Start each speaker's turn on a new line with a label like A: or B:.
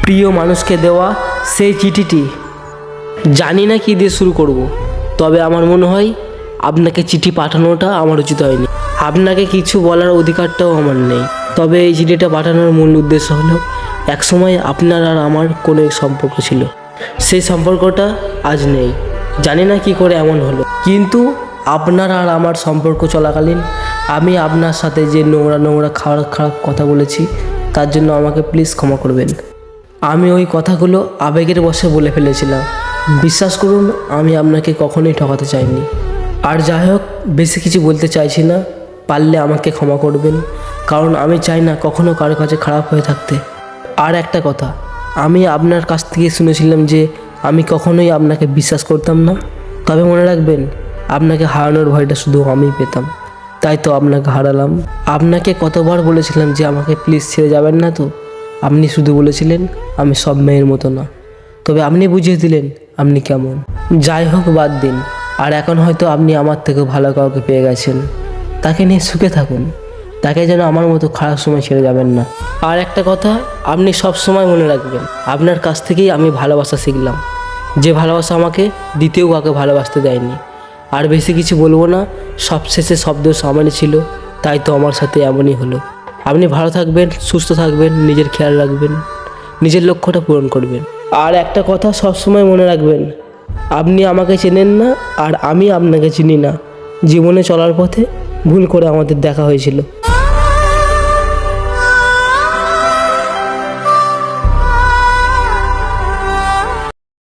A: প্রিয় মানুষকে দেওয়া সেই চিঠিটি। জানি না কী দিয়ে শুরু করব, তবে আমার মনে হয় আপনাকে চিঠি পাঠানোটা আমার উচিত হয়নি। আপনাকে কিছু বলার অধিকারটাও আমার নেই। তবে এই চিঠিটা পাঠানোর মূল উদ্দেশ্য হলো, একসময় আপনার আর আমার কোনো সম্পর্ক ছিল, সেই সম্পর্কটা আজ নেই। জানি না কি করে এমন হলো, কিন্তু আপনার আর আমার সম্পর্ক চলাকালীন আমি আপনার সাথে যে নোংরা খারাপ কথা বলেছি, তার জন্য আমাকে প্লিজ ক্ষমা করবেন। আমি ওই কথাগুলো আবেগের বশে বলে ফেলেছিলাম। বিশ্বাস করুন, আমি আপনাকে কখনোই ঠকাতে চাইনি। আর যাই হোক, বেশি কিছু বলতে চাইছি না, পারলে আমাকে ক্ষমা করবেন, কারণ আমি চাই না কখনো কারো কাছে খারাপ হয়ে থাকতে। আর একটা কথা, আমি আপনার কাছ থেকে শুনেছিলাম যে আমি কখনোই আপনাকে বিশ্বাস করতাম না। তবে মনে রাখবেন, আপনাকে হারানোর ভয়টা শুধু আমিই পেতাম, তাই তো আপনাকে হারালাম। আপনাকে কতবার বলেছিলাম যে আমাকে প্লিজ ছেড়ে যাবেন না, তো আপনি শুধু বলেছিলেন আমি সব মেয়ের মতো না। তবে আপনি বুঝিয়ে দিলেন আপনি কেমন। যাই হোক, বাদ দিন। আর এখন হয়তো আপনি আমার থেকেও ভালো কাউকে পেয়ে গেছেন, তাকে নিয়ে সুখে থাকুন। তাকে যেন আমার মতো খারাপ সময় ছেড়ে যাবেন না। আর একটা কথা আপনি সব সময় মনে রাখবেন, আপনার কাছ থেকেই আমি ভালোবাসা শিখলাম, যে ভালোবাসা আমাকে দ্বিতীয় কাউকে ভালোবাসতে দেয়নি। আর বেশি কিছু বলবো না, সবশেষে শব্দ সামনে ছিল, তাই তো আমার সাথে এমনই হলো। আপনি ভালো থাকবেন, সুস্থ থাকবেন, নিজের খেয়াল রাখবেন, নিজের লক্ষ্যটা পূরণ করবেন। আর একটা কথা সবসময় মনে রাখবেন, আপনি আমাকে চেনেন না আর আমি আপনাকে চিনি না। জীবনে চলার পথে ভুল করে আমাদের দেখা হয়েছিল।